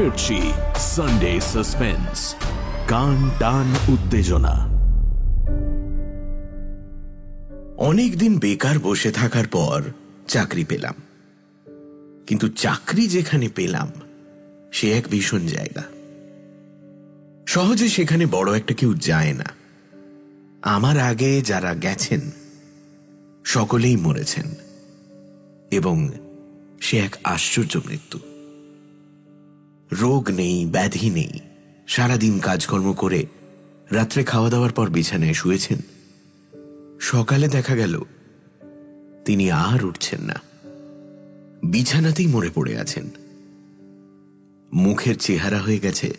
ফিরছি Sunday suspense, কান টান উত্তেজনা। অনেকদিন বেকার বসে থাকার পর চাকরি পেলাম, কিন্তু চাকরি যেখানে পেলাম সে এক ভীষণ জায়গা। সহজে সেখানে বড় একটা কেউ যায় না। আমার আগে যারা গেছেন সকলেই মরেছেন, এবং সে এক আশ্চর্য মৃত্যু। রোগ নেই, ব্যাধি নেই, সারাদিন কাজকর্ম করে রাত্রে খাওয়া দাওয়ার পর বিছানায় শুয়েছেন। সকালে দেখা গেল তিনি আর উঠছেন না, বিছানাতেই মরে পড়ে আছেন। মুখের চেহারা হয়ে গেছে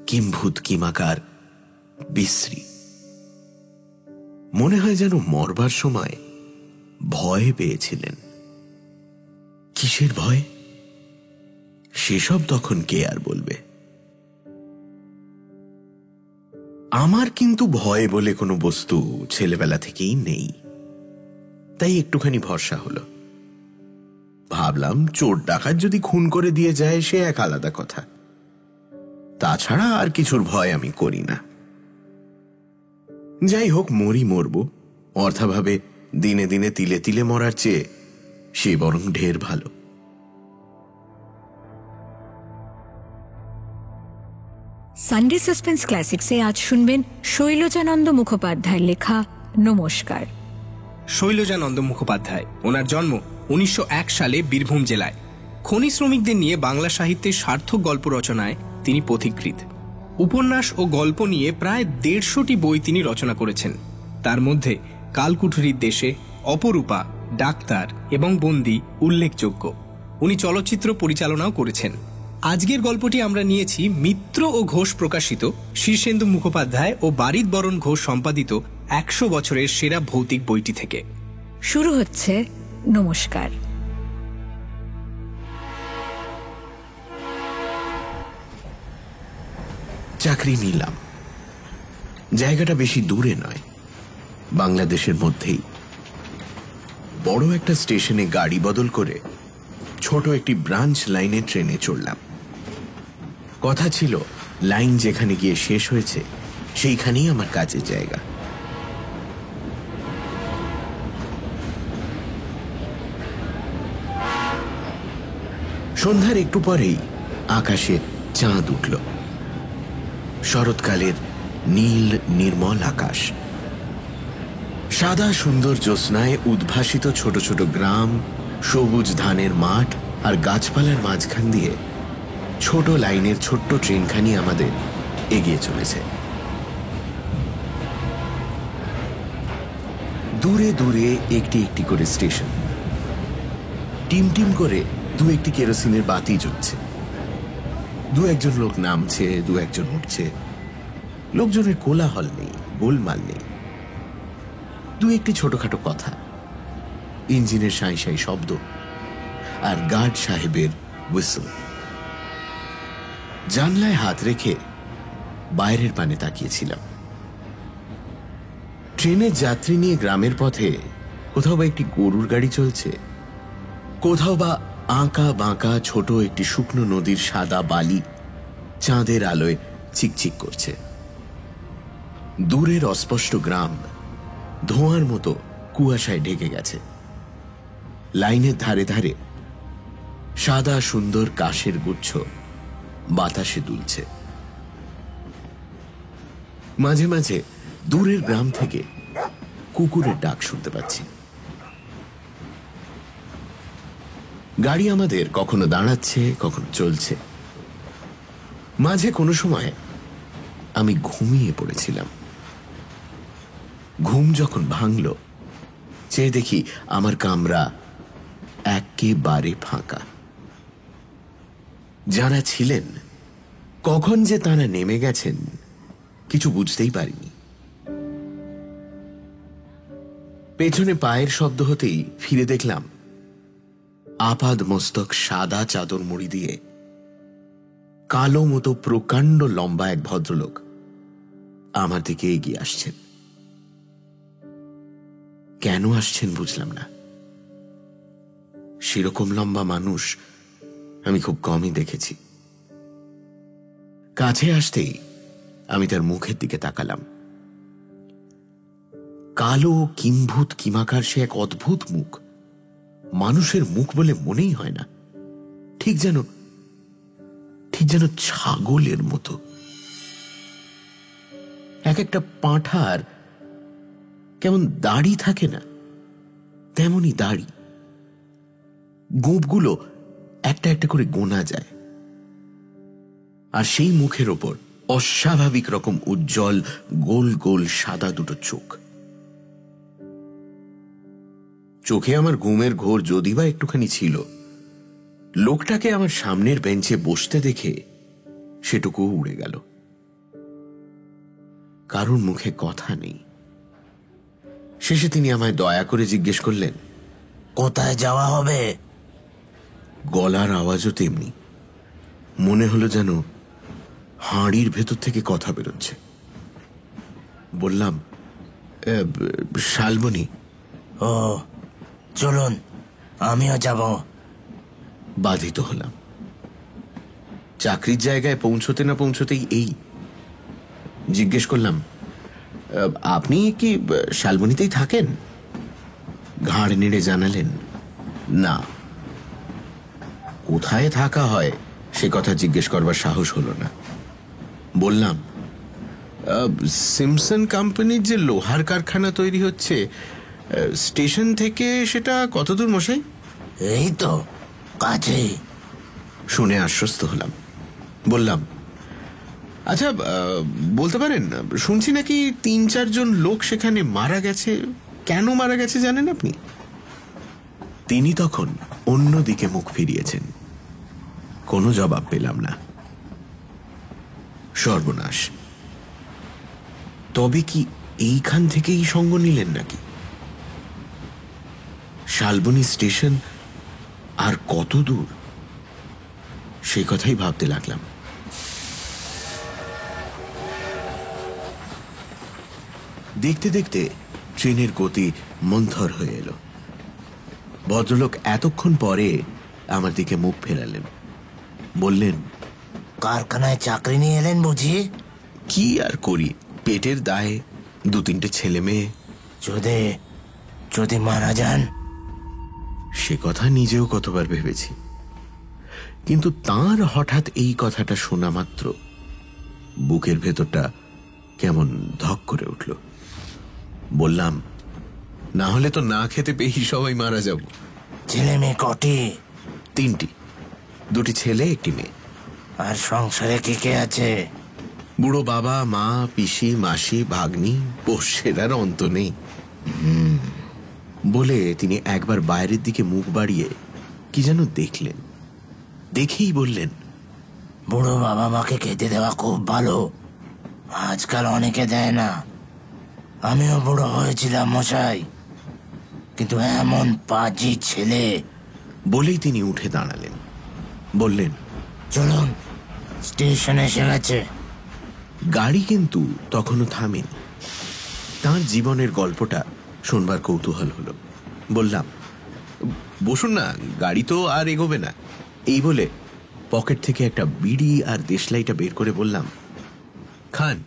কিম্ভূত কিমাকার, বিশ্রী। মনে হয় যেন মরবার সময় ভয় পেয়েছিলেন। কিসের ভয় সেসব তখন কে আর বলবে। আমার কিন্তু ভয় বলে কোনো বস্তু ছেলেবেলা থেকেই নেই, তাই একটুখানি ভরসা হলো। ভাবলাম চোর ডাকাত যদি খুন করে দিয়ে যায় সে এক আলাদা কথা, তাছাড়া আর কিছুর ভয় আমি করি না। যাই হোক, মরি মরব, অর্থাভাবে দিনে দিনে তিলে তিলে মরার চেয়ে সে বরং ঢের ভালো। সানডে সাসপেন্স ক্লাসিক্সে আজ শুনবেন শৈলজানন্দ মুখোপাধ্যায়ের লেখা নমস্কার। শৈলজানন্দ মুখোপাধ্যায়, ওনার জন্ম 1901 সালে বীরভূম জেলায়। খনি শ্রমিকদের নিয়ে বাংলা সাহিত্যের সার্থক গল্প রচনায় তিনি পথিকৃৎ। উপন্যাস ও গল্প নিয়ে প্রায় 150টি বই তিনি রচনা করেছেন। তার মধ্যে কালকুঠুরির দেশে, অপরূপা, ডাক্তার এবং বন্দী উল্লেখযোগ্য। উনি চলচ্চিত্র পরিচালনাও করেছেন। আজকের গল্পটি আমরা নিয়েছি মিত্র ও ঘোষ প্রকাশিত শীর্ষেন্দু মুখোপাধ্যায় ও বারিদ বরণ ঘোষ সম্পাদিত 100 বছরের সেরা ভৌতিক বইটি থেকে। শুরু হচ্ছে নমস্কার। চাকরি নিলাম। জায়গাটা বেশি দূরে নয়, বাংলাদেশের মধ্যেই। বড় একটা স্টেশনে গাড়ি বদল করে ছোট একটি ব্রাঞ্চ লাইনে ট্রেনে চড়লাম। কথা ছিল লাইন যেখানে গিয়ে শেষ হয়েছে সেইখানেই আমার কাজের জায়গা। সন্ধ্যার একটু পরেই আকাশে চাঁদ উঠল। শরৎকালের নীল নির্মল আকাশ, সাদা সুন্দর জ্যোৎস্নায় উদ্ভাসিত ছোট ছোট গ্রাম, সবুজ ধানের মাঠ আর গাছপালার মাঝখান দিয়ে ছোট লাইনের ছোট্ট ট্রেনখানি আমাদের এগিয়ে চলেছে। দূরে দূরে একটি একটি করে স্টেশন, টিম টিম করে দু একটি কেরোসিনের বাতি জ্বলছে। দু একজন লোক নামছে, দু একজন উঠছে। লোকজনের কোলাহল নেই, গোলমাল নেই। দু একটি ছোটখাটো কথা, ইঞ্জিনের সাঁই সাঁই শব্দ আর গার্ড সাহেবের হুইসল। জানলায় হাত রেখে বাইরের পানে তাকিয়েছিলাম। ট্রেনের যাত্রী নিয়ে গ্রামের পথে কোথাও বা একটি গরুর গাড়ি চলছে, কোথাও বা আঁকা বাঁকা ছোট একটি শুকনো নদীর সাদা বালি চাঁদের আলোয় চিকচিক করছে। দূরের অস্পষ্ট গ্রাম ধোঁয়ার মতো কুয়াশায় ঢেকে গেছে। লাইনের ধারে ধারে সাদা সুন্দর কাশের গুচ্ছ বাতাসে দুলছে। মাঝে মাঝে দূরের গ্রাম থেকে কুকুরের ডাক শুনতে পাচ্ছি। গাড়ি আমাদের কখনো দাঁড়াচ্ছে, কখনো চলছে। মাঝে কোনো সময় আমি ঘুমিয়ে পড়েছিলাম। ঘুম যখন ভাঙল, চেয়ে দেখি আমার কামরা একেবারে ফাঁকা। যারা ছিলেন, কখন যে তারা নেমে গেছেন কিছু বুঝতেই পারিনি। পেছনে পায়ের শব্দ হতেই ফিরে দেখলাম আপাদ মস্তক সাদা চাদর মুড়ি দিয়ে কালো মতো প্রকাণ্ড লম্বা এক ভদ্রলোক আমার দিকে এগিয়ে আসছেন। কেন আসছেন বুঝলাম না। সেরকম লম্বা মানুষ আমি খুব কমই দেখেছি। কাছে আসতেই আমি তার মুখের দিকে তাকালাম। কালো কিম্ভূত কিমাকার সে এক অদ্ভুত মুখ, মানুষের মুখ বলে মনেই হয় না, ঠিক যেন ছাগলের মতো। এক একটা পাঁঠার কেমন দাড়ি থাকে না, তেমনই দাড়ি, গোঁপগুলো একটা একটা করে গোনা যায়। আর সেই মুখের ওপর অস্বাভাবিক রকম উজ্জ্বল গোল গোল সাদা দুটো চোখ। চোখে আমার ঘুমের ঘোর যদি বা একটুখানি ছিল, লোকটাকে আমার সামনের বেঞ্চে বসতে দেখে সেটুকু উড়ে গেল। কারোর মুখে কথা নেই। শেষে তিনি আমায় দয়া করে জিজ্ঞেস করলেন, কোথায় যাওয়া হবে? গলার আওয়াজও তেমনি, মনে হলো যেন হাঁড়ির ভেতর থেকে কথা বেরোচ্ছে। বললাম, শালবনী। ও, চলুন, আমিও যাব। বাধিত হলাম। চাকরির জায়গায় পৌঁছতে না পৌঁছতেই এই জিজ্ঞেস করলাম, আপনি কি শালবনীতেই থাকেন? ঘাড় নেড়ে জানালেন, না। কোথায় থাকা হয় সে কথা জিজ্ঞেস করবার সাহস হলো না। বললাম, সিমসন কোম্পানির যে লোহার কারখানা তৈরি হচ্ছে, স্টেশন থেকে সেটা কতদূর মশাই? এই তো কাছেই। শুনে আশ্বস্ত হলাম। বললাম, আচ্ছা, বলতে পারেন, শুনছি নাকি ৩-৪ জন লোক সেখানে মারা গেছে। কেন মারা গেছে জানেন আপনি? তিনি তখন অন্যদিকে মুখ ফিরিয়েছেন। কোনো জবাব পেলাম না। সর্বনাশ! তবে কি এইখান থেকেই সঙ্গ নিলেন নাকি? শালবনী স্টেশন আর কত দূর, সেই কথাই ভাবতে লাগলাম। দেখতে দেখতে ট্রেনের গতি মন্থর হয়ে এলো। ভদ্রলোক এতক্ষণ পরে আমার দিকে মুখ ফেরালেন। বললেন, কারখানায় চাকরি নিয়ে এলেন বুঝি? কি আর করি, পেটের দায়ে, 2-3টে ছেলে মেয়ে। যদি মারা যান? সে কথা নিজেও কতবার ভেবেছি, কিন্তু তাঁর হঠাৎ এই কথাটা শোনা মাত্র বুকের ভেতরটা কেমন ধক করে উঠল। বললাম, না হলে তো না খেতে পেয়েই সবাই মারা যাব। ছেলে মেয়ে কটি? 3টি, 2টি ছেলে, 1টি মেয়ে। আর সংসারে কে কে আছে? বুড়ো বাবা, মা, পিসি, মাসি, ভাগ্নি, পোষ্যের আর অন্ত নেই। বলে তিনি একবার বাইরের দিকে মুখ বাড়িয়ে কি যেন দেখলেন। দেখেই বললেন, বুড়ো বাবা মাকে খেতে দেওয়া খুব ভালো, আজকাল অনেকে দেয় না। আমিও বুড়ো হয়েছিলাম মশাই, কিন্তু এমন পাজি ছেলে। বলেই তিনি উঠে দাঁড়ালেন। বললেন, চলুন, স্টেশন এসে গেছে। গাড়ি কিন্তু তখনও থামেনি। তাঁর জীবনের গল্পটা শোনবার কৌতূহল হলো। বললাম, বসুন না, গাড়ি তো আর এগোবে না। এই বলে পকেট থেকে একটা বিড়ি আর দেশলাইটা বের করে বললাম, খান।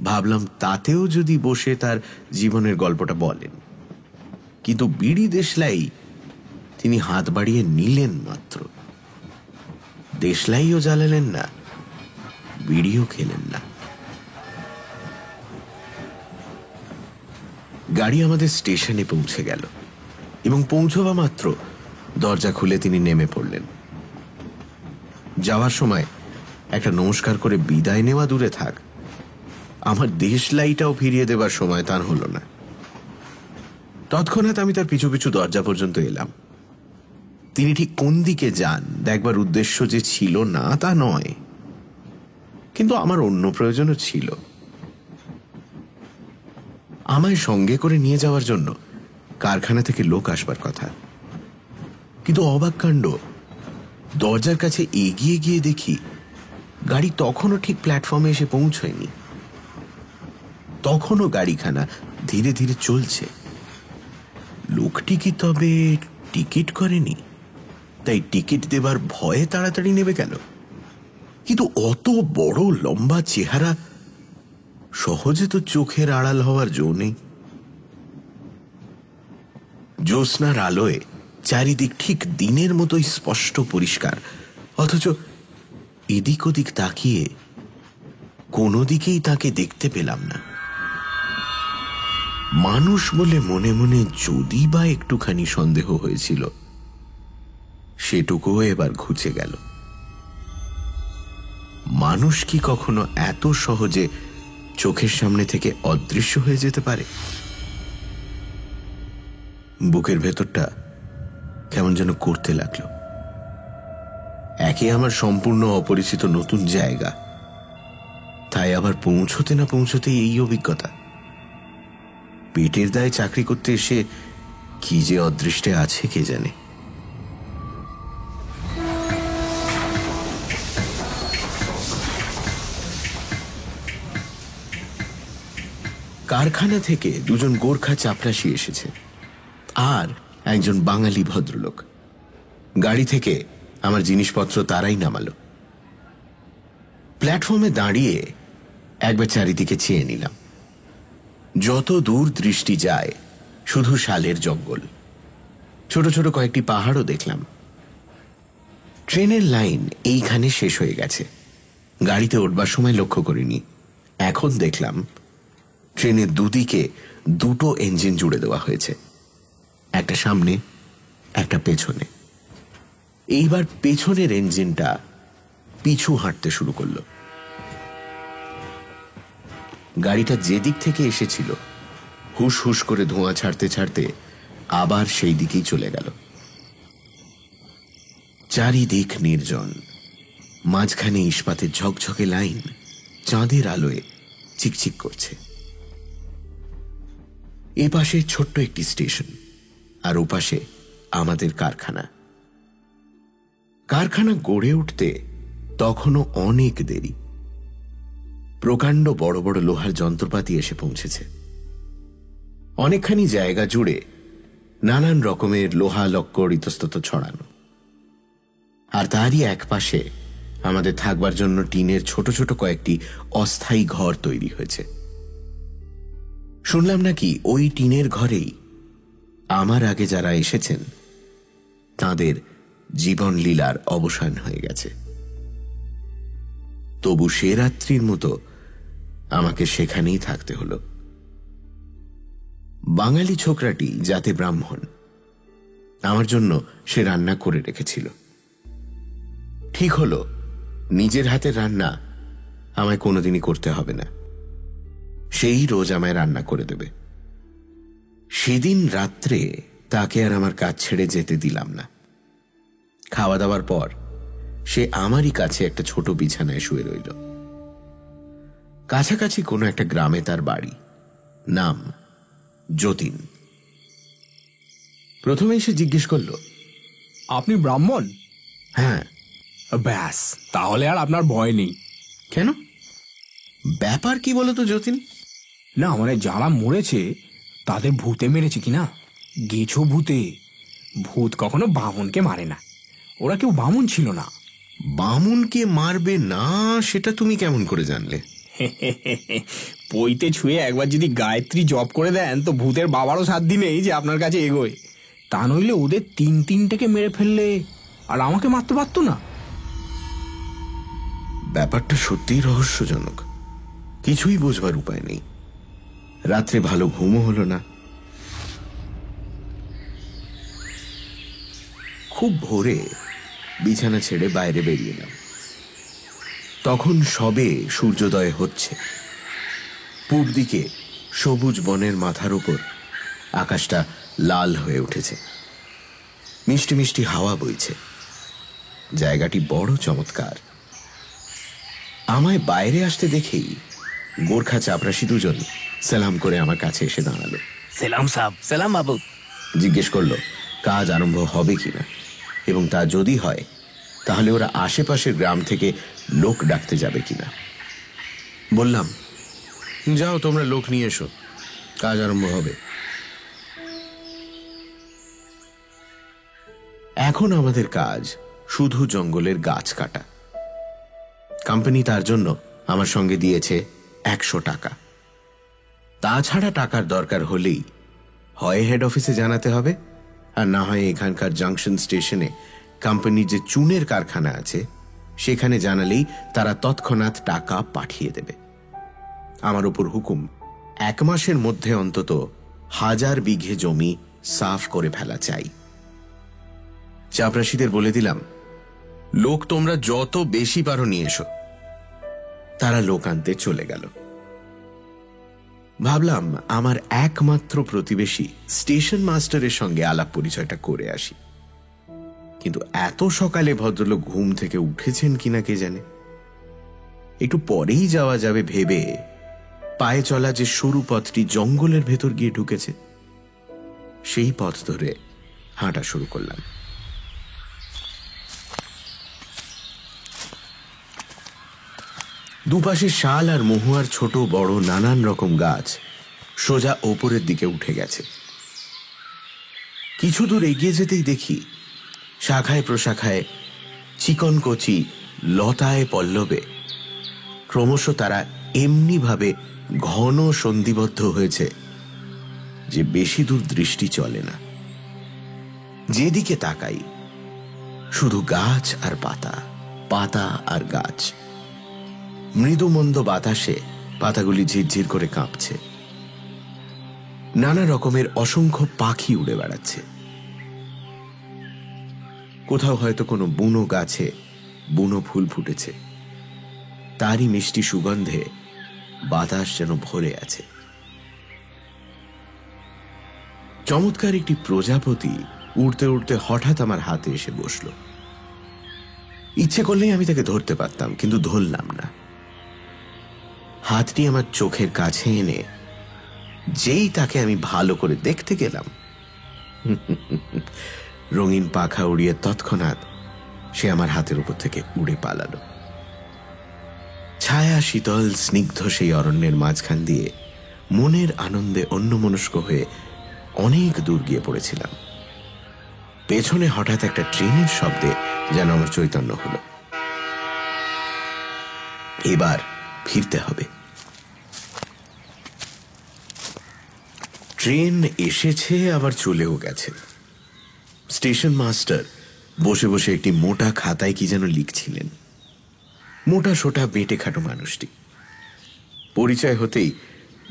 ভাবলাম তাতেও যদি বসে তার জীবনের গল্পটা বলেন, কিন্তু বিড়ি দেশলাই তিনি হাত বাড়িয়ে নিলেন মাত্র। দেশলাইও জ্বালালেন না, বিড়িও খেলেন না। গাড়ি আমাদের স্টেশনে পৌঁছে গেল এবং পৌঁছবা মাত্র দরজা খুলে তিনি নেমে পড়লেন। যাওয়ার সময় একটা নমস্কার করে বিদায় নেওয়া দূরে থাক, আমার দেশলাইটাও ফিরিয়ে দেবার সময় তার হলো না। তৎক্ষণাৎ আমি তার পিছু পিছু দরজা পর্যন্ত এলাম। তিনি ঠিক কোন দিকে যান দেখবার উদ্দেশ্য যে ছিল না তা নয়, কিন্তু আমার অন্য প্রয়োজনও ছিল। আমায় সঙ্গে করে নিয়ে যাওয়ার জন্য কারখানা থেকে লোক আসবার কথা, কিন্তু অবাক কাণ্ড, দরজার কাছে এগিয়ে গিয়ে দেখি গাড়ি তখনও ঠিক প্ল্যাটফর্মে এসে পৌঁছয়নি। তখনও গাড়িখানা ধীরে ধীরে চলছে। লোকটি কি তবে টিকিট করেনি, তাই টিকিট দেবার ভয়ে তাড়াতাড়ি নেমে গেল? কিন্তু অত বড় লম্বা চেহারা সহজে তো চোখের আড়াল হওয়ার জো নেই। জ্যোৎস্নার আলোয় চারিদিক ঠিক দিনের মতোই স্পষ্ট পরিষ্কার, অথচ এদিক ওদিক তাকিয়ে কোনো দিকেই তাকে দেখতে পেলাম না। মানুষ বলে মনে মনে যদি বা একটুখানি সন্দেহ হয়েছিল, সেটুকুও এবার ঘুচে গেল। মানুষ কি কখনো এত সহজে চোখের সামনে থেকে অদৃশ্য হয়ে যেতে পারে? বুকের ভেতরটা কেমন যেন করতে লাগলো। একে আমার সম্পূর্ণ অপরিচিত নতুন জায়গা, তাই আবার পৌঁছতে না পৌঁছতেই এই অভিজ্ঞতা। পেটের দায়ে চাকরি করতে এসে কি যে অদৃষ্টে আছে কে জানে। কারখানা থেকে দুজন গোর্খা চাপরাশি এসেছে আর একজন বাঙালি ভদ্রলোক। গাড়ি থেকে আমার জিনিসপত্র তারাই নামালো। প্ল্যাটফর্মে দাঁড়িয়ে একবার চারিদিকে চেয়ে নিলাম। যত দূর দৃষ্টি যায় শুধু শালের জঙ্গল, ছোট ছোট কয়েকটি পাহাড়ও দেখলাম। ট্রেনের লাইন এইখানে শেষ হয়ে গেছে। গাড়িতে উঠবার সময় লক্ষ্য করিনি, এখন দেখলাম ট্রেনের দুদিকে দুটো ইঞ্জিন জুড়ে দেওয়া হয়েছে, একটা সামনে একটা পেছনে। এইবার পেছনের ইঞ্জিনটা পিছু হাঁটতে শুরু করলো। গাড়িটা যেদিক থেকে এসেছিল হুস হুস করে ধোঁয়া ছাড়তে ছাড়তে আবার সেই দিকেই চলে গেল। চারিদিক নির্জন, মাঝখানে ইস্পাতের ঝকঝকে লাইন চাঁদের আলোয় চিকচিক করছে। এ পাশে ছোট্ট একটি স্টেশন, আর ওপাশে আমাদের কারখানা। কারখানা গড়ে উঠতে তখনও অনেক দেরি। প্রকাণ্ড বড় বড় লোহার যন্ত্রপাতি এসে পৌঁছেছে। অনেকখানি জায়গা জুড়ে নানান রকমের লোহা লক্কর ইতস্তত ছড়ানো, আর তারই এক পাশে আমাদের থাকবার জন্য টিনের ছোট ছোট কয়েকটি অস্থায়ী ঘর তৈরি হয়েছে। শুনলাম নাকি ওই টিনের ঘরেই আমার আগে যারা এসেছেন তাদের জীবন লীলার অবসান হয়ে গেছে। তবু সে রাত্রির মতো আমাকে সেখানেই থাকতে হলো। বাঙালি ছোকরাটি যাতে ব্রাহ্মণ, আমার জন্য সে রান্না করে রেখেছিল। ঠিক হলো, নিজের হাতের রান্না আমায় কোনোদিনই করতে হবে না, সেই রোজ আমায় রান্না করে দেবে। সেদিন রাত্রে তাকে আর আমার কাজ ছেড়ে যেতে দিলাম না। খাওয়া দাওয়ার পর সে আমারই কাছে একটা ছোট বিছানায় শুয়ে রইল। কাছাকাছি কোনো একটা গ্রামে তার বাড়ি, নাম যতীন। প্রথমেই সে জিজ্ঞেস করল, আপনি ব্রাহ্মণ? হ্যাঁ। ব্যাস, তাহলে আর আপনার ভয় নেই। কেন, ব্যাপার কি বলো তো যতীন? না মানে যারা মরেছে তাদের ভূতে মেরেছে কিনা। গেছো ভূতে? ভূত কখনো বামুনকে মারে না, ওরা কেউ বামুন ছিল না। বামুনকে মারবে না সেটা তুমি কেমন করে জানলে? পইতে ছুঁয়ে একবার যদি গায়ত্রী জপ করে দেন তো ভূতের বাবারও সাধ্য নেই যে আপনার কাছে এগোয়। তা নইলে ওদের তিনটেকে মেরে ফেললে আর আমাকে মারতে পারতো না। ব্যাপারটা সত্যিই রহস্যজনক, কিছুই বোঝবার উপায় নেই। রাত্রে ভালো ঘুমও হলো না। খুব ভোরে বিছানা ছেড়ে বাইরে বেরিয়ে এলাম। তখন সবে সূর্যোদয় হচ্ছে। পূব দিকে সবুজ বনের মাথার উপর আকাশটা লাল হয়ে উঠেছে, মিষ্টি মিষ্টি হাওয়া বইছে। জায়গাটি বড় চমৎকার। আমায় বাইরে আসতে দেখেই গোর্খা চাপরাশি দুজন সালাম করে আমার কাছে এসে দাঁড়ালো। সালাম সাহেব। সালাম বাবু। জিজ্ঞেস করলো কাজ আরম্ভ হবে কিনা, এবং তা যদি হয় তাহলে ওরা আশেপাশের গ্রাম থেকে লোক ডাকতে যাবে কিনা। বললাম, যাও তোমরা লোক নিয়ে এসো, কাজ আরম্ভ হবে। এখন আমাদের কাজ শুধু জঙ্গলের গাছ কাটা। কোম্পানি তার জন্য আমার সঙ্গে দিয়েছে 100 টাকা। তাছাড়া টাকার দরকার হলেই হয় হেড অফিসে জানাতে হবে, আর না হয় এখানকার জাংশন স্টেশনে কোম্পানির যে চুনের কারখানা আছে সেখানে জানালেই তারা তৎক্ষণাৎ টাকা পাঠিয়ে দেবে। আমার উপর হুকুম, 1 মাসের মধ্যে অন্তত 1000 বিঘে জমি সাফ করে ফেলা চাই। চাপরাশিদের বলে দিলাম, লোক তোমরা যত বেশি পারো নিয়ে এসো। তারা লোক আনতে চলে গেল। ভাবলাম আমার একমাত্র প্রতিবেশী স্টেশন মাস্টারের সঙ্গে আলাপ পরিচয়টা করে আসি, কিন্তু এত সকালে ভদ্রলোক ঘুম থেকে উঠেছেন কিনা কে জানে। একটু পরেই যাওয়া যাবে ভেবে পায়ে চলা যে সরু পথটি জঙ্গলের ভেতর গিয়ে ঢুকেছে, সেই পথ ধরে হাঁটা শুরু করলাম। দুপাশে শাল আর মহুয়ার ছোট বড় নানান রকম গাছ সোজা ওপরের দিকে উঠে গেছে। কিছু দূর এগিয়ে যেতেই দেখি শাখায় প্রশাখায় চিকন কচি লতায় পল্লবে ক্রমশ তারা এমনিভাবে ঘন সন্ধিবদ্ধ হয়েছে যে বেশি দূর দৃষ্টি চলে না। যেদিকে তাকাই শুধু গাছ আর পাতা, পাতা আর গাছ। মৃদুমন্দ বাতাসে পাতাগুলি ঝিরঝির করে কাঁপছে। নানা রকমের অসংখ্য পাখি উড়ে বেড়াচ্ছে। কোথাও হয়তো কোনো বুনো গাছে বুনো ফুল ফুটেছে, তারই মিষ্টি সুগন্ধে বাতাস যেন ভরে আছে। চমৎকার একটি প্রজাপতি উড়তে উড়তে হঠাৎ আমার হাতে এসে বসল। ইচ্ছে করলেই আমি তাকে ধরতে পারতাম, কিন্তু ধরলাম না। হাতটি আমার চোখের কাছে এনে যেই তাকে আমি ভালো করে দেখতে গেলাম, রঙিন পাখা উড়িয়ে তৎক্ষণাৎ সে আমার হাতের উপর থেকে উড়ে পালালো। ছায়া শীতল স্নিগ্ধ সেই অরণ্যের মাঝখান দিয়ে মনের আনন্দে অন্যমনস্ক হয়ে অনেক দূর গিয়ে পড়েছিলাম। পেছনে হঠাৎ একটা ট্রেনের শব্দে যেন আমার চৈতন্য হলো। এবার ফিরতে হবে। ট্রেন এসেছে, আবার চলেও গেছে। স্টেশন মাস্টার বসে বসে একটি মোটা খাতায় কি যেন লিখছিলেন। মোটা সোটা বেটে খাটো মানুষটি। পরিচয় হতেই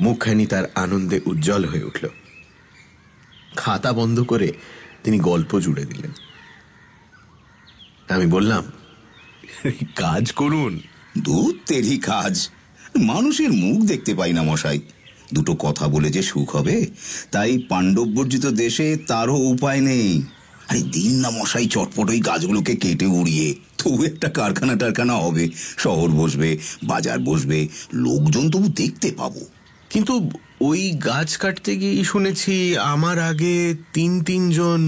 মুখখানি তার আনন্দে উজ্জ্বল হয়ে উঠল। খাতা বন্ধ করে তিনি গল্প জুড়ে দিলেন। আমি বললাম, কাজ করুন। দূর তেরি কাজ, মানুষের মুখ দেখতে পাই না মশাই। দুটো কথা বলে যে সুখ হবে, তাই পাণ্ডববর্জিত দেশে তারও উপায় নেই। আরে দিন না মশাই চটপট ওই গাছগুলোকে কেটে উড়িয়ে, তবু একটা কারখানা টারখানা হবে, শহর বসবে, বাজার বসবে, লোকজন তবু দেখতে পাবো। কিন্তু ওই গাছ কাটতে গিয়ে শুনেছি আমার আগে ৩ জন।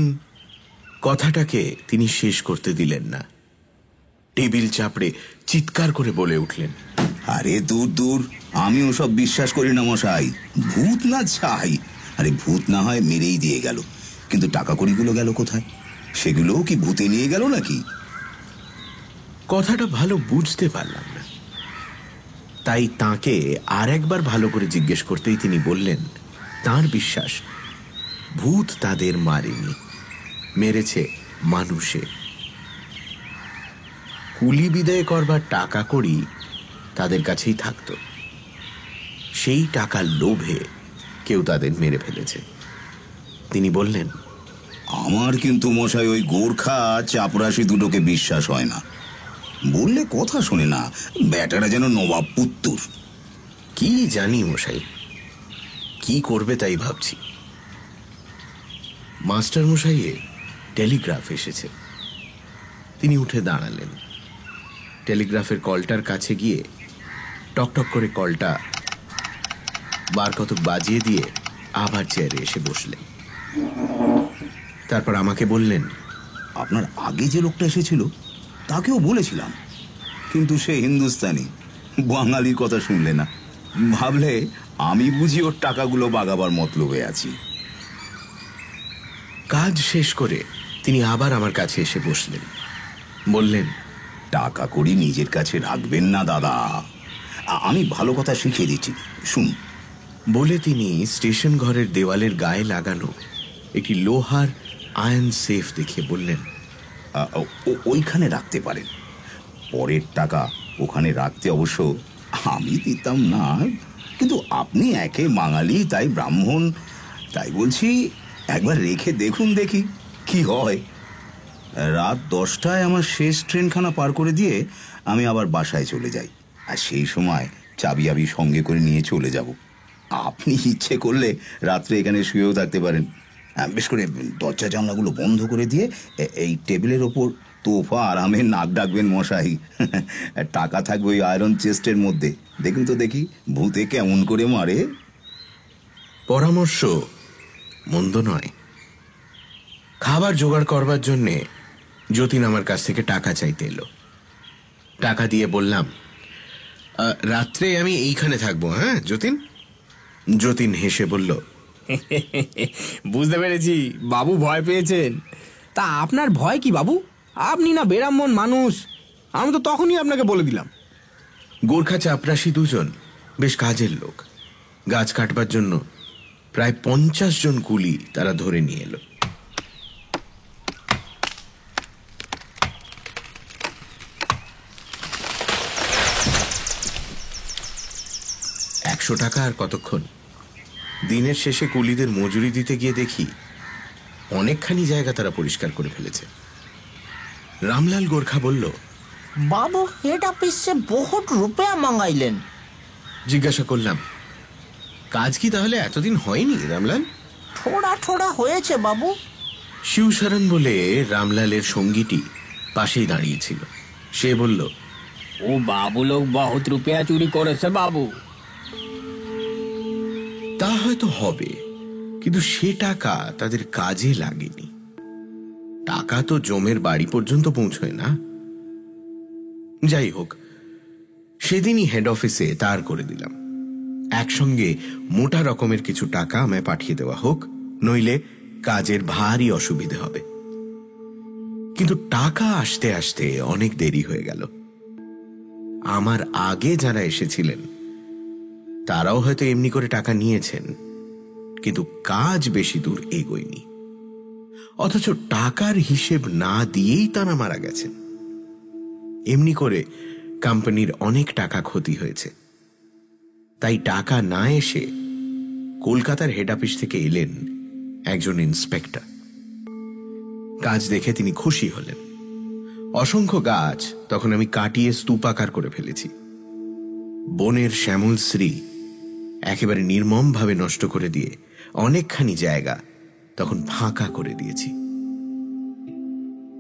কথাটাকে তিনি শেষ করতে দিলেন না। টেবিল চাপড়ে চিৎকার করে বলে উঠলেন, আরে দূর দূর, আমি ওসব বিশ্বাস করি না মশাই। ভূত না চাই, আরে ভূত না হয় মেরেই দিয়ে গেল, কিন্তু টাকা কড়িগুলো গেল কোথায়? সেগুলোও কি ভূতে নিয়ে গেল নাকি? কথাটা ভালো বুঝতে পারলাম না, তাই তাকে আর একবার ভালো করে জিজ্ঞেস করতেই তিনি বললেন, তার বিশ্বাস ভূত তাদের মারেনি, মেরেছে মানুষে। কুলি বিদায় করবার টাকা কড়ি তাদের কাছেই থাকত, সেই টাকার লোভে কেউ তাদের মেরে ফেলেছে। তিনি বললেন, আমার কিন্তু মশাই ওই গোর্খা চাপরাশি দুটোকে বিশ্বাস হয় না। বললে কথা শোনে না, ব্যাটারা যেন নবাব পুত্তুর। কি জানি মশাই, কি করবে তাই ভাবছি। মাস্টার মশাইয়ের টেলিগ্রাফ এসেছে। তিনি উঠে দাঁড়ালেন। টেলিগ্রাফের কলটার কাছে গিয়ে টকটক করে কলটা বার কতক বাজিয়ে দিয়ে আবার চেয়ারে এসে বসলেন। তারপর আমাকে বললেন, আপনার আগে যে লোকটা এসেছিল তাকেও বলেছিলাম, কিন্তু সে হিন্দুস্তানি, বাঙালির কথা শুনলে না। ভাবলে আমি বুঝি ওর টাকাগুলো বাগাবার মতলবে আছি। কাজ শেষ করে তিনি আবার আমার কাছে এসে বসলেন। বললেন, টাকা কড়ি নিজের কাছে রাখবেন না দাদা। আমি ভালো কথা শিখিয়ে দিচ্ছি, শুন। বলে তিনি স্টেশন ঘরের দেওয়ালের গায়ে লাগানো একটি লোহার আয়রন সেফ দেখিয়ে বললেন, ওইখানে রাখতে পারেন। পরের টাকা ওখানে রাখতে অবশ্য আমি দিতাম না, কিন্তু আপনি একে বাঙালি, তাই ব্রাহ্মণ, তাই বলছি একবার রেখে দেখুন, দেখি কি হয়। রাত 10টায় আমার শেষ ট্রেনখানা পার করে দিয়ে আমি আবার বাসায় চলে যাই, আর সেই সময় চাবি আবি সঙ্গে করে নিয়ে চলে যাব। আপনি ইচ্ছে করলে রাত্রে এখানে শুয়েও থাকতে পারেন। বেশ করে দরজা জানলাগুলো বন্ধ করে দিয়ে এই টেবিলের ওপর তোফা আরামে নাক ডাকবেন মশাই। টাকা থাকবে ওই আয়রন চেস্টের মধ্যে। দেখুন তো দেখি ভূতে কেমন করে মারে। পরামর্শ মন্দ নয়। খাবার জোগাড় করবার জন্যে যতীন আমার কাছ থেকে টাকা চাইতে এলো। টাকা দিয়ে বললাম, রাত্রে আমি এইখানে থাকবো। হ্যাঁ যতীন? যতীন হেসে বলল, বুঝতে পেরেছি, বাবু ভয় পেয়েছেন। তা আপনার ভয় কি বাবু? আপনি না বেরাম্মন মানুষ, আমি তো তখনই আপনাকে বলে দিলাম। গোর্খা চাপরাশি দুজন, বেশ কাজের লোক। গাছ কাটবার জন্য প্রায় 50 জন কুলি তারা ধরে নিয়ে এলো। টাকা আর কতক্ষণ? দিনের শেষে কুলিদের মজুরি দিতে গিয়ে দেখি অনেকখানি জায়গা তারা পরিষ্কার করে ফেলেছে। রামলাল গোর্খা বলল, বাবু হেড অফিসে বহুত রুপিয়া মাঙ্গাইলেন। জিজ্ঞাসা করলাম, কাজ কি তাহলে এতদিন হয়নি রামলাল? থোড়া থোড়া হয়েছে বাবু। শিবশরণ বলে রামলালের সঙ্গীটি পাশেই দাঁড়িয়েছিল। সে বলল, ও বাবু লোক বহুত রুপিয়া চুরি করেছে বাবু। তা হয়তো হবে, কিন্তু সে টাকা তাদের কাজে লাগেনি। টাকা তো জমের বাড়ি পর্যন্ত পৌঁছয় না। যাই হোক, সেদিনই হেড অফিসে তার করে দিলাম, একসঙ্গে মোটা রকমের কিছু টাকা আমায় পাঠিয়ে দেওয়া হোক, নইলে কাজের ভারী অসুবিধে হবে। কিন্তু টাকা আসতে আসতে অনেক দেরি হয়ে গেল। আমার আগে যারা এসেছিলেন তারাও হয়তো এমনি করে টাকা নিয়েছেন, কিন্তু কাজ বেশি দূর এগোয়নি। অথচ টাকার হিসেব না দিয়েই তারা মারা গেছেন। এমনি করে কোম্পানির অনেক টাকা ক্ষতি হয়েছে। তাই টাকা না এসে কলকাতার হেড অফিস থেকে এলেন একজন ইন্সপেক্টর। কাজ দেখে তিনি খুশি হলেন। অসংখ্য গাছ তখন আমি কাটিয়ে স্তূপাকার করে ফেলেছি। বনের শ্যামলশ্রী একেবারে নির্মমভাবে নষ্ট করে দিয়ে অনেকখানি জায়গা তখন ফাঁকা করে দিয়েছি।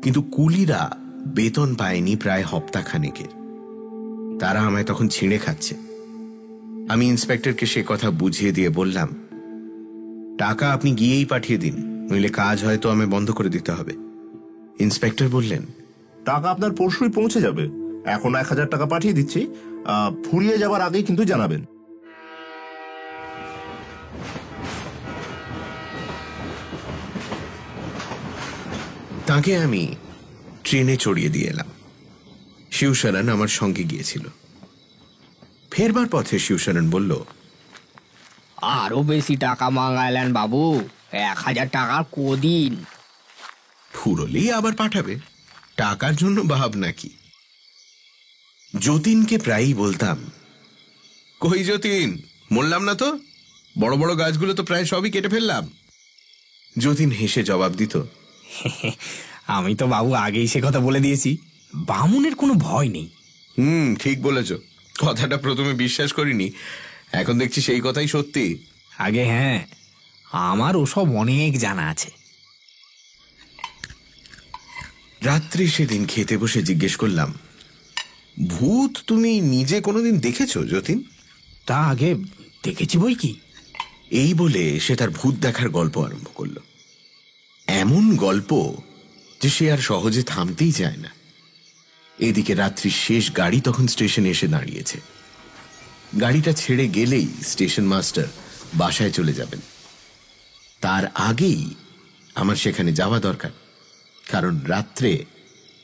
কিন্তু কুলিরা বেতন পায়নি প্রায় হপ্তাখানেকের। তারা আমায় তখন ছিঁড়ে খাচ্ছে। আমি ইন্সপেক্টরকে সে কথা বুঝিয়ে দিয়ে বললাম, টাকা আপনি গিয়েই পাঠিয়ে দিন, নইলে কাজ হয়তো আমায় বন্ধ করে দিতে হবে। ইন্সপেক্টর বললেন, টাকা আপনার পরশুই পৌঁছে যাবে। এখন 1000 টাকা পাঠিয়ে দিচ্ছি, ফুরিয়ে যাবার আগেই কিন্তু জানাবেন। তাকে আমি ট্রেনে চড়িয়ে দিয়ে এলাম। শিবশরণ আমার সঙ্গে গিয়েছিল। ফেরবার পথে শিবশরণ বলল, আরো বেশি টাকা মাঙ্গাইলেন বাবু, 1000 টাকার কদিন। ফুরলেই আবার পাঠাবে, টাকার জন্য ভাব নাকি। যতীনকে প্রায়ই বলতাম, কই যতীন, মরলাম না তো? বড় বড় গাছগুলো তো প্রায় সবই কেটে ফেললাম। যতীন হেসে জবাব দিত, আমি তো বাবু আগেই সে কথা বলে দিয়েছি, বামুনের কোনো ভয় নেই। ঠিক বলেছ। কথাটা প্রথমে বিশ্বাস করিনি, এখন দেখছি সেই কথাই সত্যি। আগে হ্যাঁ, আমার ওসব অনেক জানা আছে। রাত্রে সেদিন খেতে বসে জিজ্ঞেস করলাম, ভূত তুমি নিজে কোনোদিন দেখেছো যতীন? তা আগে দেখেছি বই কি। এই বলে সে তার ভূত দেখার গল্প আরম্ভ করল। এমন গল্প যে সে আর সহজে থামতেই চায় না। এদিকে রাত্রির শেষ গাড়ি তখন স্টেশনে এসে দাঁড়িয়েছে। গাড়িটা ছেড়ে গেলেই স্টেশন মাস্টার বাসায় চলে যাবেন। তার আগেই আমার সেখানে যাওয়া দরকার, কারণ রাত্রে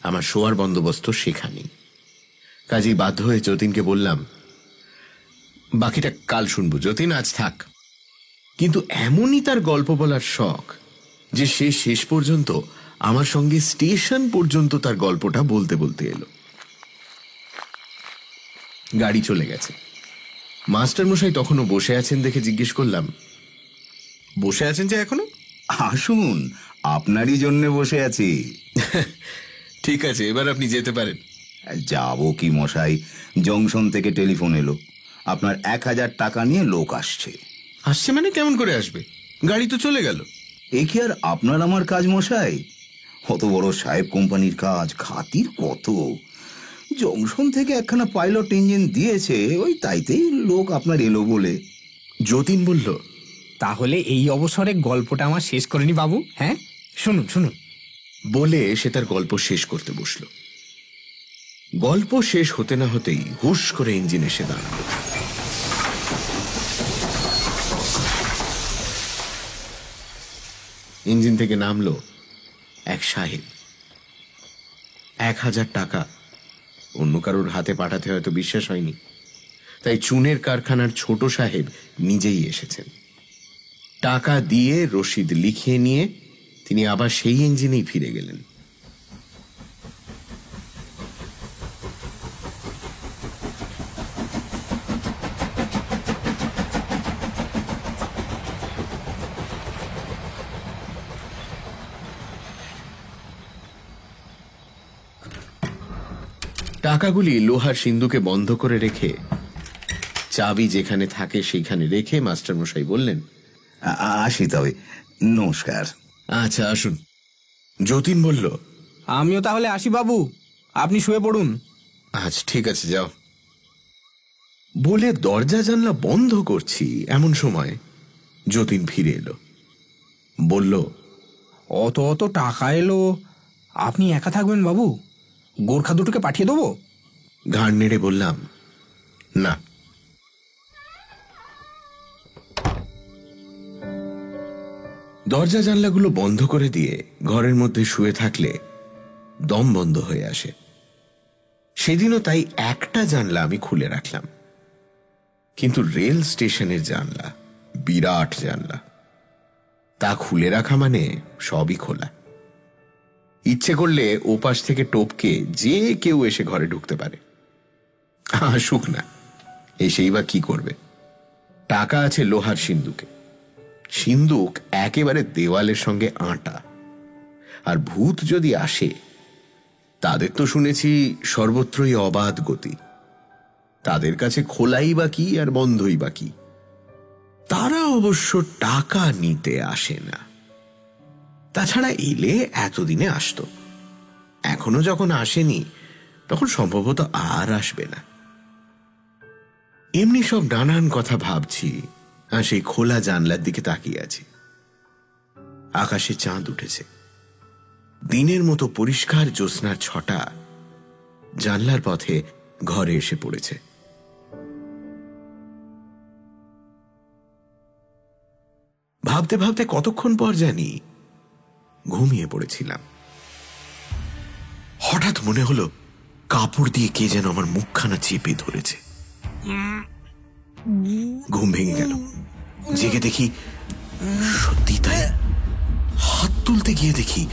আমার শোয়ার বন্দোবস্ত সেখানেই। কাজেই বাধ্য হয়ে যতীনকে বললাম, বাকিটা কাল শুনবো যতীন, আজ থাক। কিন্তু এমনই তার গল্প বলার শখ যে সে শেষ পর্যন্ত আমার সঙ্গে স্টেশন পর্যন্ত তার গল্পটা বলতে বলতে এলো। গাড়ি চলে গেছে। মাস্টার মশাই তখনও বসে আছেন দেখে জিজ্ঞেস করলাম, বসে আছেন যে এখনো? আসুন, আপনারই জন্য বসে আছি। ঠিক আছে, এবার আপনি যেতে পারেন। যাবো কি মশাই, জংশন থেকে টেলিফোন এলো, আপনার 1000 টাকা নিয়ে লোক আসছে। আসছে মানে কেমন করে আসবে? গাড়ি তো চলে গেল। এ কি আর আপনার আমার কাজ মশাই? কত বড় সাহেব কোম্পানির কাজ, খাতির কত। জংশন থেকে একখানা পাইলট ইঞ্জিন দিয়েছে, ওই তাইতেই লোক আপনার এলো বলে। যতীন বলল, তাহলে এই অবসরে গল্পটা আমার শেষ করেনি বাবু। হ্যাঁ, শুনুন শুনুন। বলে সে তার গল্প শেষ করতে বসল। গল্প শেষ হতে না হতেই হুশ করে ইঞ্জিন এসে দাঁড়াল। ইঞ্জিন থেকে নামলো এক সাহেব। 1000 টাকা অন্য কারোর হাতে পাঠাতে হয়তো বিশ্বাস হয়নি, তাই চুনের কারখানার ছোট সাহেব নিজেই এসেছেন। টাকা দিয়ে রসিদ লিখিয়ে নিয়ে তিনি আবার সেই ইঞ্জিনেই ফিরে গেলেন। টাকাগুলি লোহার সিন্ধুকে বন্ধ করে রেখে, চাবি যেখানে থাকে সেইখানে রেখে মাস্টারমশাই বললেন, আসি তবে, নমস্কার। আচ্ছা আসুন। যতীন বলল, আমিও তাহলে আসি বাবু, আপনি শুয়ে পড়ুন। আচ্ছা ঠিক আছে, যাও। বলে দরজা জানলা বন্ধ করছি এমন সময় যতীন ফিরে এলো। বলল, অত অত টাকা এলো, আপনি একা থাকবেন বাবু? গোর্খা দুটোকে পাঠিয়ে দেবো? ঘাড় নেড়ে বললাম, না। দরজা জানলাগুলো বন্ধ করে দিয়ে ঘরের মধ্যে শুয়ে থাকলে দম বন্ধ হয়ে আসে। সেদিনও তাই একটা জানলা আমি খুলে রাখলাম। কিন্তু রেল স্টেশনের জানলা বিরাট জানলা, তা খুলে রাখা মানে সবই খোলা। ইচ্ছে করলে ওপাশ থেকে টপকে যে কেউ এসে ঘরে ঢুকতে পারে। আসুক না, এসেই বা কি করবে? টাকা আছে লোহার সিন্ধুকে, সিন্ধুক একেবারে দেওয়ালের সঙ্গে আঁটা। আর ভূত যদি আসে, তাদের তো শুনেছি সর্বত্রই অবাধ গতি। তাদের কাছে খোলাই বা কি আর বন্ধই বা কি। তারা অবশ্য টাকা নিতে আসে না। তাছাড়া এলে এতদিনে আসতো, এখনো যখন আসেনি তখন সম্ভবত আর আসবে না। এমনি সব নানান কথা ভাবছি আর সেই খোলা জানলার দিকে তাকিয়ে আছি। আকাশে চাঁদ উঠেছে, দিনের মতো পরিষ্কার জ্যোৎস্নার ছটা জানলার পথে ঘরে এসে পড়েছে। ভাবতে ভাবতে কতক্ষণ পর জানি ঘুমিয়ে পড়েছিলাম। হঠাৎ মনে হলো কাপড় দিয়ে কে যেন আমার মুখখানা চেপে ধরেছে। ঘুম ভেঙে গেল। জেগে দেখি সত্যি তাই। হাত তুলতে গিয়ে দেখি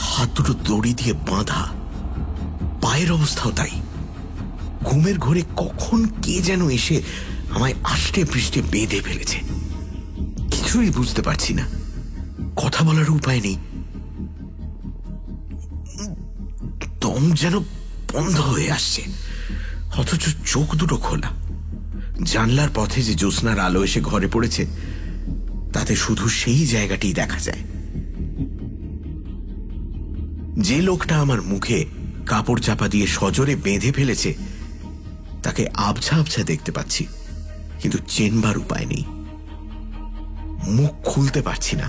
হাত দুটো দড়ি দিয়ে বাঁধা, পায়ের অবস্থাও তাই। ঘুমের ঘোরে কখন কে যেন এসে আমায় আষ্টে পৃষ্ঠে বেঁধে ফেলেছে। কিছুই বুঝতে পারছি না, কথা বলার উপায় নেই। দম যেন বন্ধ হয়ে আসছে, অথচ চোখ দুটো খোলা। জানলার পথে যে জ্যোৎস্নার আলো এসে ঘরে পড়েছে, তাতে শুধু সেই জায়গাটি দেখা যায়। যে লোকটা আমার মুখে কাপড় চাপা দিয়ে সজোরে বেঁধে ফেলেছে, তাকে আবছা আবছা দেখতে পাচ্ছি, কিন্তু চেনবার উপায় নেই। মুখ খুলতে পারছি না,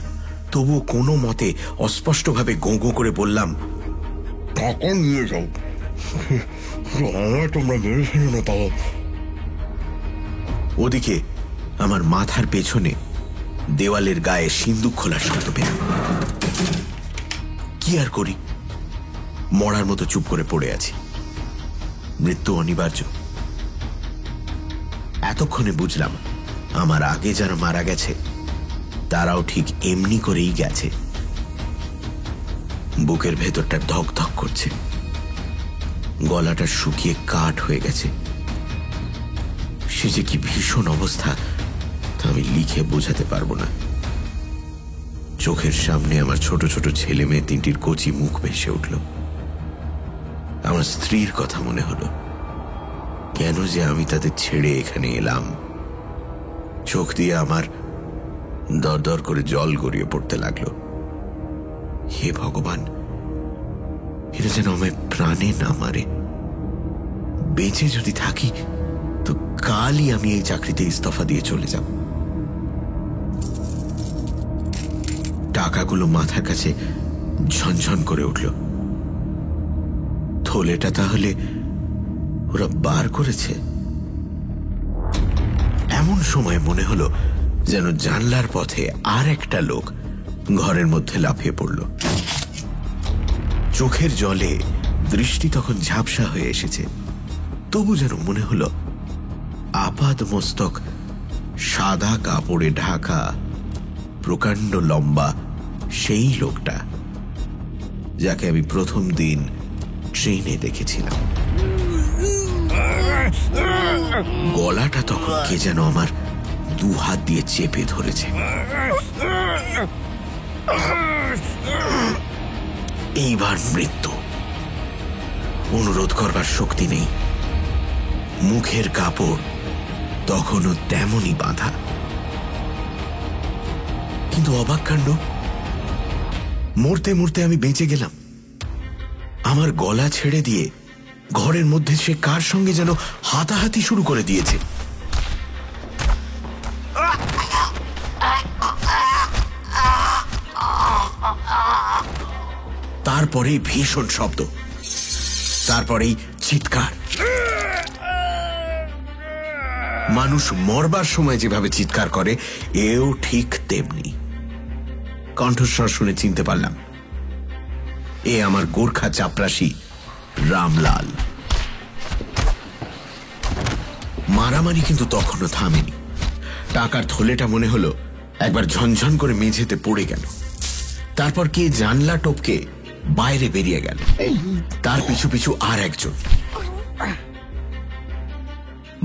তবুও কোনো মতে অস্পষ্টভাবে গো গো করে বললাম, টাকা নিয়ে যাও, তোমরা মেরে ফেলো না বাবা। ওদিকে আমার মাথার পেছনে দেওয়ালের গায়ে সিন্দুক খোলার শব্দ পেলাম। কি আর করি, মরার মতো চুপ করে পড়ে আছি। মৃত্যু অনিবার্য। এতক্ষণে বুঝলাম আমার আগে যারা মারা গেছে তারাও ঠিক এমনি করেই গেছে। বুকের ভেতরটা ধক ধক করছে, গলাটা শুকিয়ে কাঠ হয়ে গেছে। সে যে কি ভীষণ অবস্থা তা আমি লিখে বোঝাতে পারবো না। চোখের সামনে আমার ছোট ছোট ছেলে মেয়ে তিনটির কচি মুখ ভেসে উঠল। আমার স্ত্রীর কথা মনে হলো, কেন যে আমি তাদের ছেড়ে এখানে এলাম। চোখ দিয়ে আমার দর দর করে জল গড়িয়ে পড়তে লাগলো। হে ভগবান, এটা যেন আমায় প্রাণে না মারে। বেঁচে যদি থাকি তো কালই আমি এই চাকরিতে ইস্তফা দিয়ে চলে যাব। টাকাগুলো মাথার কাছে ঝনঝন করে উঠল। থলেটা তাহলে ওরা বার করেছে। এমন সময় মনে হলো যেন জানলার পথে আর একটা লোক ঘরের মধ্যে লাফিয়ে পড়ল। চোখের জলে দৃষ্টি তখন ঝাপসা হয়ে এসেছে, তবু যেন মনে হলো আপাদ মস্তক সাদা কাপড়ে ঢাকা প্রকাণ্ড লম্বা সেই লোকটা যাকে আমি প্রথম দিন ট্রেনে দেখেছিলাম। গলাটা তখন কে যেন আমার দু হাত দিয়ে চেপে ধরেছে। এইবার মৃত্যু। অনুরোধ করবার শক্তি নেই। মুখের কাপড় তখনও তেমনই বাঁধা। কিন্তু অবাক কাণ্ড, মরতে মরতে আমি বেঁচে গেলাম। আমার গলা ছেড়ে দিয়ে ঘরের মধ্যে সে কার সঙ্গে যেন হাতাহাতি শুরু করে দিয়েছে। তারপরেই ভীষণ শব্দ, তারপরেই চিৎকার। মানুষ মরবার সময় যেভাবে চিৎকার করে এও ঠিক তেমনি। কণ্ঠস্বর শুনে চিনতে পারলাম এ আমার গোর্খা চাপরাশি রামলাল। মারামারি কিন্তু তখনও থামেনি। টাকার থলেটা মনে হলো একবার ঝনঝন করে মেঝেতে পড়ে গেল। তারপর কে জানলা টপকে বাইরে বেরিয়ে গেল। তার পিছু পিছু আর একজন।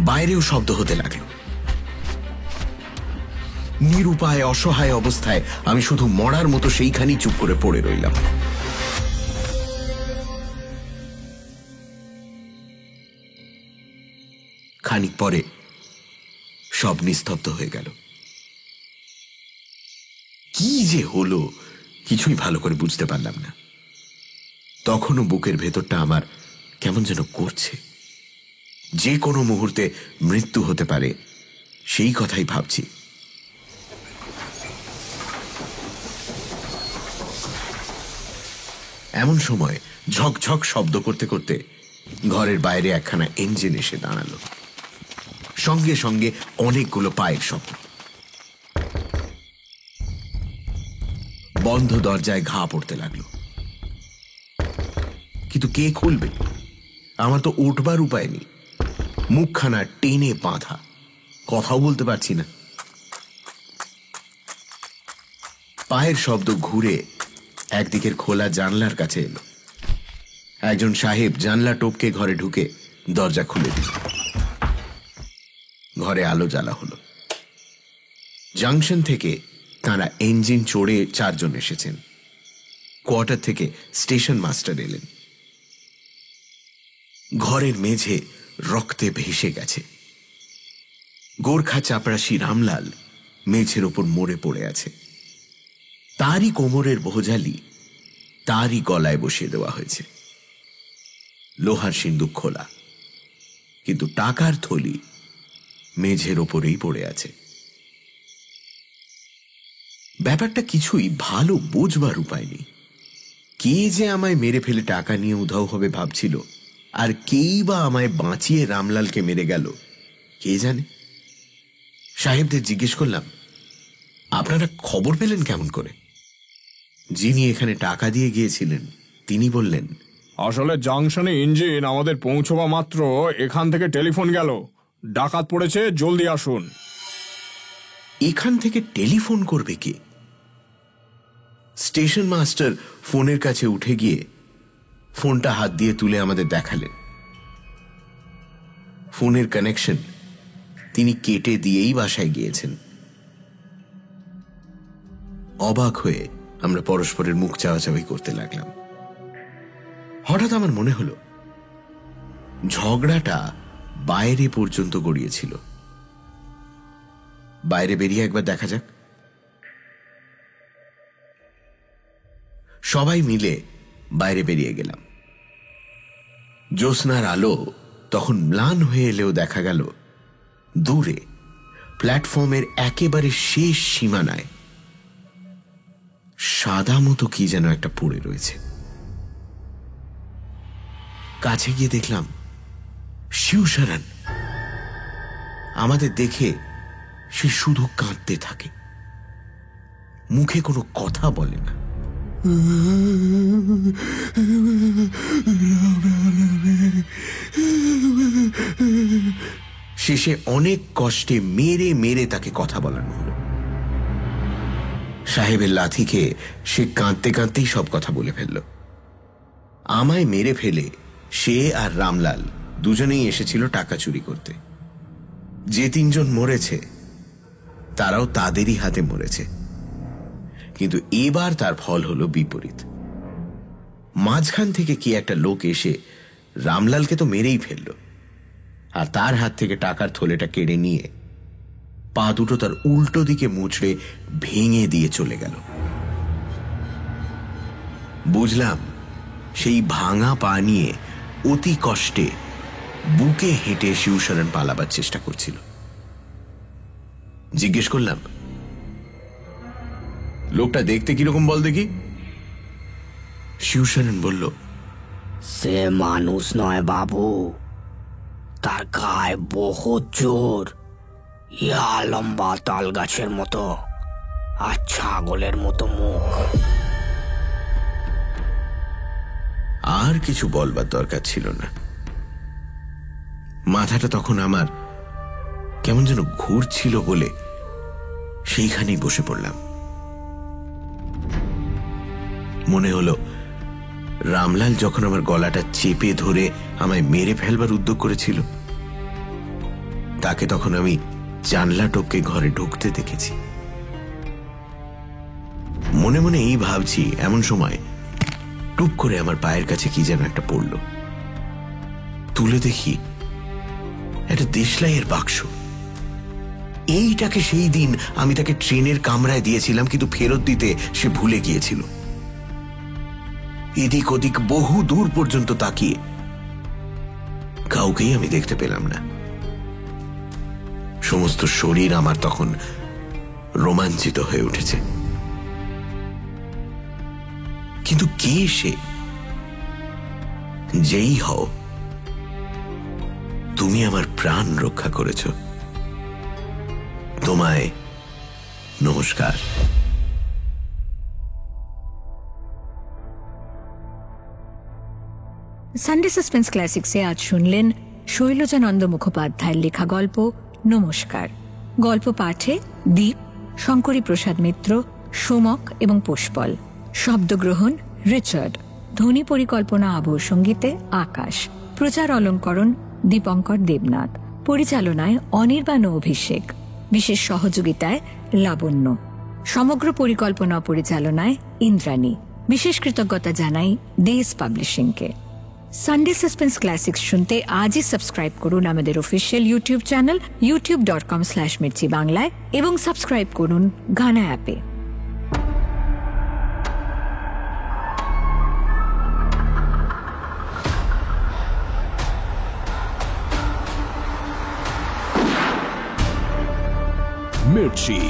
বাইরেও শব্দ হতে লাগলো। নিরুপায় অসহায় অবস্থায় আমি শুধু মরার মতো সেইখানেই চুপ করে পড়ে রইলাম। খানিক পরে সব নিস্তব্ধ হয়ে গেল। কি যে হলো কিছুই ভালো করে বুঝতে পারলাম না। তখনও বুকের ভেতরটা আমার কেমন যেন করছে। যে কোনো মুহূর্তে মৃত্যু হতে পারে সেই কথাই ভাবছি। এমন সময় ঝকঝক শব্দ করতে করতে ঘরের বাইরে একখানা ইঞ্জিন এসে দাঁড়ালো। সঙ্গে সঙ্গে অনেকগুলো পায়ের শব্দ। বন্ধ দরজায় ঘা পড়তে লাগলো। কিন্তু কে খুলবে? আমার তো উঠবার উপায় নেই। মুখখানা টেনে বাঁধা, কথাও বলতে পারছি না। পায়ের শব্দ ঘুরে একদিকের খোলা জানলার কাছে এলো। একজন সাহেব জানলা টপকে ঘরে ঢুকে দরজা খুলে দিল। ঘরে আলো জ্বালা হলো। জাংশন থেকে তাঁরা ইঞ্জিন চড়ে 4 জন এসেছেন। কোয়ার্টার থেকে স্টেশন মাস্টার এলেন। ঘরের মেঝে রক্তে ভেসে গেছে। গোর্খা চাপরাশি রামলাল মেঝের ওপর মরে পড়ে আছে। তারই কোমরের বোঝালি তারই গলায় বসিয়ে দেওয়া হয়েছে। লোহার সিন্দুক খোলা, কিন্তু টাকার থলি মেঝের ওপরেই পড়ে আছে। ব্যাপারটা কিছুই ভালো বোঝবার উপায় নেই। কে যে আমায় মেরে ফেলে টাকা নিয়ে উধাও হবে ভাবছিল, আর কেই বা আমায় বাঁচিয়ে রামলালকে মেরে গেল কে জানে। সাহেবদের জিজ্ঞেস করলাম, আপনারা খবর পেলেন কেমন করে? যিনি এখানে টাকা দিয়ে গিয়েছিলেন তিনি বললেন, আসলে জাংশনে ইঞ্জিন আমাদের পৌঁছবা মাত্র এখান থেকে টেলিফোন গেল, ডাকাত পড়েছে, জলদি আসুন। এখান থেকে টেলিফোন করবে কে? স্টেশন মাস্টার ফোনের কাছে উঠে গিয়ে ফোনটা হাত দিয়ে তুলে আমাদের দেখালেন। ফোনের কানেকশন তিনি কেটে দিয়েই বাসায় গিয়েছেন। অবাক হয়ে আমরা পরস্পরের মুখ চাওয়াচাওয়ি করতে লাগলাম। হঠাৎ আমার মনে হলো ঝগড়াটা বাইরে পর্যন্ত গড়িয়েছিল। বাইরে বেরিয়ে একবার দেখা যাক। সবাই মিলে বাইরে বেরিয়ে গেলাম। জ্যোৎস্নার আলো তখন ম্লান হয়ে এলেও দেখা গেল দূরে প্ল্যাটফর্মের একেবারে শেষ সীমানায় সাদা মতো কি যেন একটা পড়ে রয়েছে। কাছে গিয়ে দেখলাম শিবশরণ। আমাদের দেখে সে শুধু কাঁদতে থাকে, মুখে কোনো কথা বলে না। শেষে অনেক কষ্টে মেরে মেরে তাকে কথা বলানো হলো। সাহেবের লাথি খেয়ে সে কাঁদতে কাঁদতেই সব কথা বলে ফেলল। আমায় মেরে ফেলে সে আর রামলাল দুজনেই এসেছিল টাকা চুরি করতে। যে তিনজন মরেছে তারাও তাদেরই হাতে মরেছে, কিন্তু এবার তার ফল হলো বিপরীত। মাঝখান থেকে কি একটা লোক এসে রামলালকে তো মেরেই ফেলল, আর তার হাত থেকে টাকার থলেটা কেড়ে নিয়ে পা দুটো তার উল্টো দিকে মুচড়ে ভেঙে দিয়ে চলে গেল। বুঝলাম সেই ভাঙা পা নিয়ে অতি কষ্টে বুকে হেঁটে শিবশরণ পালাবার চেষ্টা করছিল। জিজ্ঞেস করলাম, লোকটা দেখতে কিরকম বল দেখি? শিবশরণ বলল, সে মানুষ নয় বাবু, তার গায়ে বহুত জোর, ইয়া লম্বা তাল গাছের মতো আর ছাগলের মতো মুখ। আর কিছু বলবার দরকার ছিল না। মাথাটা তখন আমার কেমন যেন ঘুরছিল বলে সেইখানেই বসে পড়লাম। মনে হলো রামলাল যখন আমার গলাটা চেপে ধরে আমায় মেরে ফেলবার উদ্যোগ করেছিল, তাকে তখন আমি জানলা টপকে ঘরে ঢুকতে দেখেছি। মনে মনে এই ভাবছি, এমন সময় টুপ করে আমার পায়ের কাছে কি যেন একটা পড়ল। তুলে দেখি একটা দেশলাইয়ের বাক্স। এইটাকে সেই দিন আমি তাকে ট্রেনের কামরায় দিয়েছিলাম, কিন্তু ফেরত দিতে সে ভুলে গিয়েছিল। এদিক ওদিক বহু দূর পর্যন্ত তাকিয়ে কাউকেই আমি দেখতে পেলাম না। সমস্ত শরীর আমার তখন রোমাঞ্চিত হয়ে উঠেছে। কিন্তু কে সে? যেই হও, তুমি আমার প্রাণ রক্ষা করেছ। তোমায় নমস্কার। সানডে সাসপেন্স ক্লাসিক্সে আজ শুনলেন শৈলজানন্দ মুখোপাধ্যায়ের লেখা গল্প নমস্কার। গল্প পাঠে দীপ, শঙ্করী প্রসাদ মিত্র, সোমক এবং পুষ্পল। শব্দগ্রহণ রিচার্ড। ধ্বনি পরিকল্পনা আবহ সঙ্গীতে আকাশ। প্রচার অলঙ্করণ দীপঙ্কর দেবনাথ। পরিচালনায় অনির্বাণ অভিষেক। বিশেষ সহযোগিতায় লাবণ্য। সমগ্র পরিকল্পনা পরিচালনায় ইন্দ্রাণী। বিশেষ কৃতজ্ঞতা জানাই দেশ পাবলিশিংকে। সানডে সাসপেন্স ক্লাসিক্স শুনতে আজই সাবস্ক্রাইব করুন আমাদের অফিসিয়াল ইউটিউব চ্যানেল youtube.com/mirchi বাংলায় এবং সাবস্ক্রাইব করুন গানা অ্যাপে। মির্চি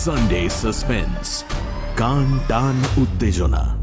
সানডে সাসপেন্স, কান টান উত্তেজনা।